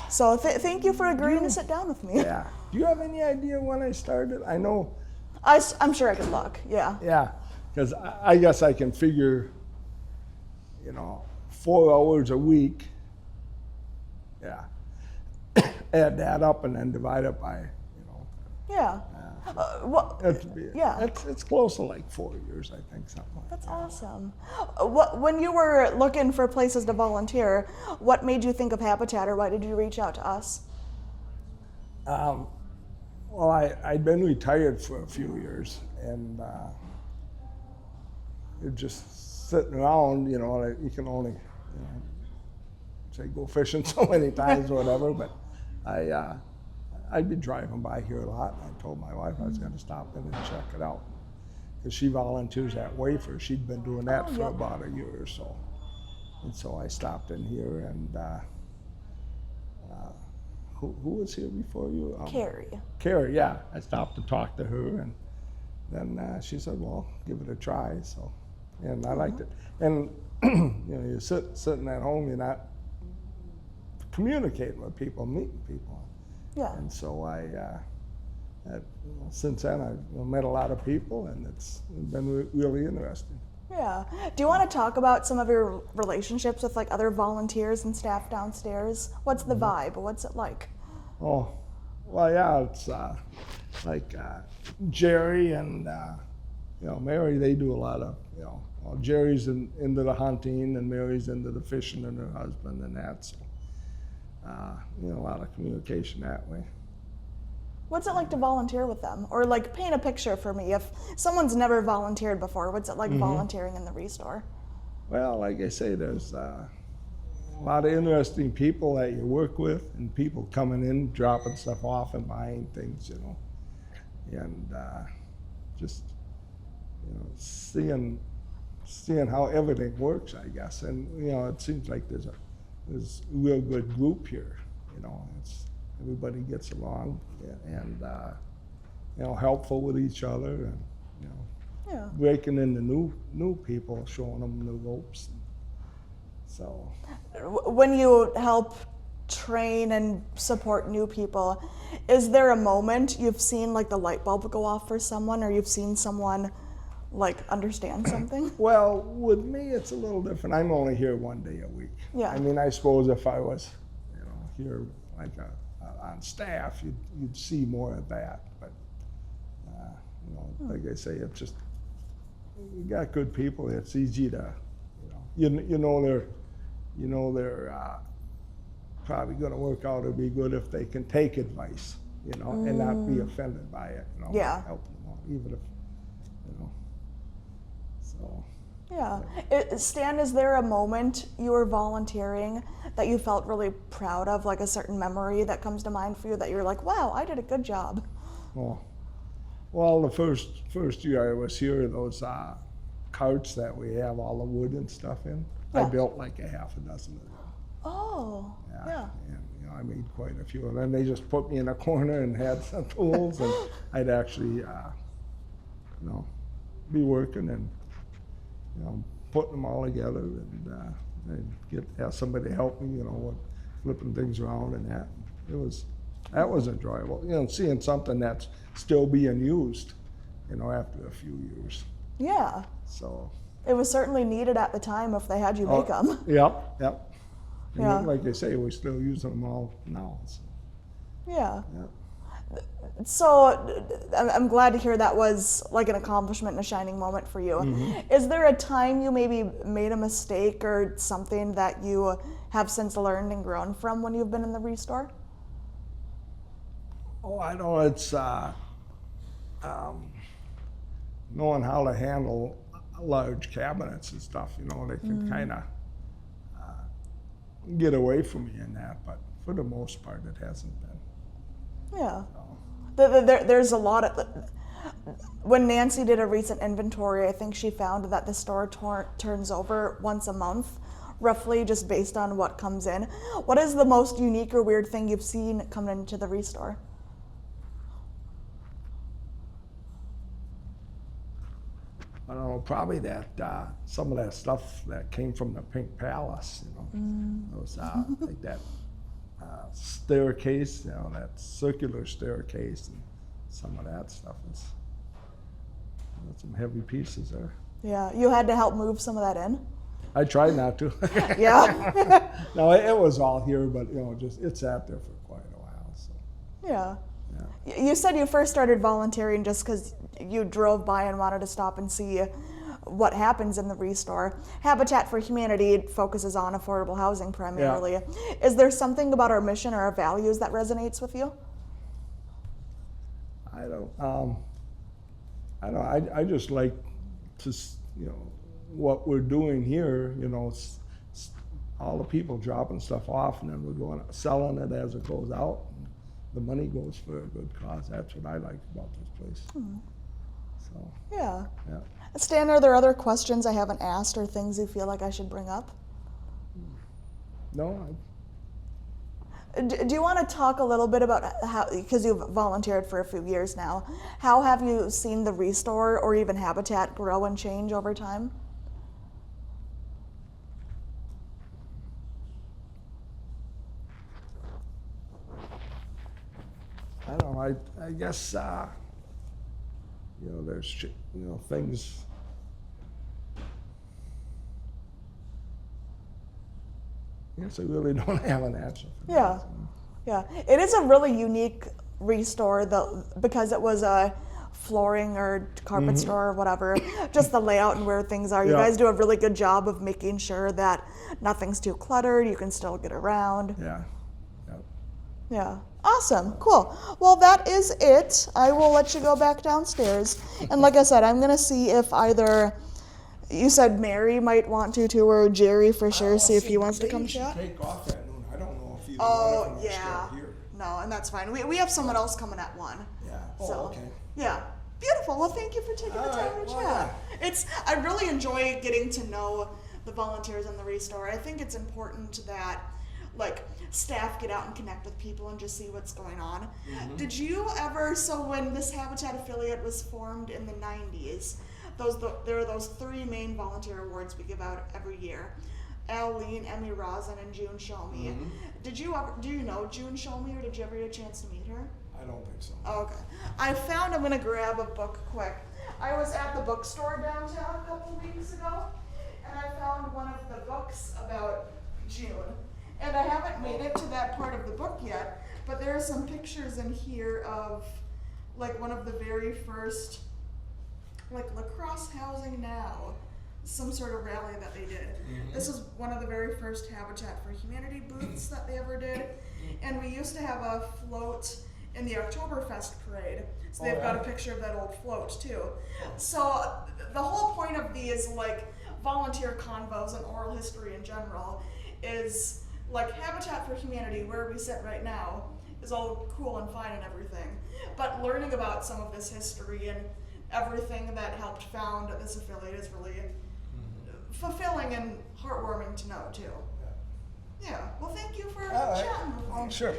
So thank you for agreeing to sit down with me. Yeah. Do you have any idea when I started? I know. I'm sure I could look, yeah. Yeah, because I guess I can figure, 4 hours a week. Yeah. Add that up and then divide it by, Yeah. It's close to like 4 years, I think, something like That's that. awesome. When you were looking for places to volunteer, what made you think of Habitat, or why did you reach out to us? Well, I'd been retired for a few years, and just sitting around, like you can only, say go fishing so many times or whatever, but I'd be driving by here a lot, and I told my wife I was going to stop in and check it out, because she volunteers at Wafer. She'd been doing that for about a year or so, and so I stopped in here, and who was here before you? Carrie. Carrie, yeah. I stopped to talk to her, and then she said, well, give it a try. So, and I liked it. And you're sitting at home, you're not communicating with people, meeting people. Yeah. And so since then I've met a lot of people, and it's been really interesting. Yeah. Do you want to talk about some of your relationships with like other volunteers and staff downstairs? What's the vibe? What's it like? Oh, well, yeah, it's like Jerry and Mary. They do a lot of well, Jerry's into the hunting, and Mary's into the fishing, and her husband and that. So a lot of communication that way. What's it like to volunteer with them? Or like paint a picture for me. If someone's never volunteered before, what's it like volunteering in the Restore? Well, like I say, there's a lot of interesting people that you work with, and people coming in, dropping stuff off and buying things, and just seeing how everything works, I guess. And it seems like there's a real good group here. Everybody gets along, and helpful with each other, and breaking in the new people, showing them the ropes. So when you help train and support new people, is there a moment you've seen like the light bulb go off for someone, or you've seen someone like understand something? Well, with me it's a little different. I'm only here 1 day a week. Yeah. I mean, I suppose if I was here like on staff, you'd see more of that, but like I say, it's just, you got good people. It's easy to they're probably going to work out or be good if they can take advice, and not be offended by it, Yeah. help them out, even if so. Yeah. Stan, is there a moment you were volunteering that you felt really proud of, like a certain memory that comes to mind for you that you're like, wow, I did a good job? Well, the first year I was here, those carts that we have all the wood and stuff in, I built like a half a dozen of them. Oh, yeah. And I made quite a few, and then they just put me in a corner and had some tools, and I'd actually be working and putting them all together, and I'd have somebody help me, with flipping things around and that. That was enjoyable, seeing something that's still being used, after a few years. Yeah. So. It was certainly needed at the time if they had you make them. Yep. And Yeah. like they say, we're still using them all now. So. Yeah. Yeah. So I'm glad to hear that was like an accomplishment and a shining moment for you. Mm-hmm. Is there a time you maybe made a mistake or something that you have since learned and grown from when you've been in the Restore? Oh, I know, it's knowing how to handle large cabinets and stuff, they can kind of get away from me in that, but for the most part it hasn't been. Yeah. So. There's a lot of, when Nancy did a recent inventory, I think she found that the store turns over once a month, roughly, just based on what comes in. What is the most unique or weird thing you've seen come into the Restore? I don't know, probably that some of that stuff that came from the Pink Palace, those like that staircase, you know, that circular staircase, and some of that stuff is some heavy pieces there. Yeah, you had to help move some of that in? I tried not to. Yeah. No, it was all here, but you know, just it sat there for quite a while. So Yeah. yeah. You said you first started volunteering just because you drove by and wanted to stop and see what happens in the restore. Habitat for Humanity focuses on affordable housing primarily. Yeah. Is there something about our mission or our values that resonates with you? I don't. I just like to, you know, what we're doing here. You know, all the people dropping stuff off, and then we're going selling it as it goes out. And the money goes for a good cause. That's what I like about this place. So Yeah. yeah. Stan, are there other questions I haven't asked or things you feel like I should bring up? No. Do you want to talk a little bit about how, because you've volunteered for a few years now, how have you seen the Restore or even Habitat grow and change over time? I don't know. I guess you know, there's things. I guess I really don't have an answer for Yeah, yeah. It is a really unique Restore because it was a flooring or carpet store or whatever, just the layout and where things are. You Yeah. guys do a really good job of making sure that nothing's too cluttered, you can still get around. Yeah. Yeah. Yeah. Awesome. Cool. Well, that is it. I will let you go back downstairs. And like I said, I'm going to see if either, you said Mary might want to too, or Jerry for sure, see if he wants to come chat. Take off at noon. I don't know if either Oh, one of them yeah. are still here. No, and that's fine. We have someone else coming at 1. Yeah. So, Okay. yeah. Beautiful. Well, thank you for taking the All time right. to Well, chat. I really enjoy getting to know the volunteers in the Restore. I think it's important that, like, staff get out and connect with people and just see what's going on. Did you ever, so when this Habitat affiliate was formed in the 90s, there are those 3 main volunteer awards we give out every year. Al Lean, Emmy Rosin, and June Shomi. Do you know June Shomi, or did you ever get a chance to meet her? I don't think so. Okay. I'm gonna grab a book quick. I was at the bookstore downtown a couple weeks ago, and I found one of the books about June. And I haven't made it to that part of the book yet, but there are some pictures in here of, like, one of the very first, like, Lacrosse Housing Now, some sort of rally that they did. This is one of the very first Habitat for Humanity booths that they ever did. And we used to have a float in the Oktoberfest parade. So they've got a picture of that old float too. So the whole point of these, like, volunteer convos and oral history in general is, like, Habitat for Humanity, where we sit right now, is all cool and fine and everything. But learning about some of this history and everything that helped found this affiliate is really fulfilling and heartwarming to know too. Yeah. Well, thank you for chatting with me. Oh, sure.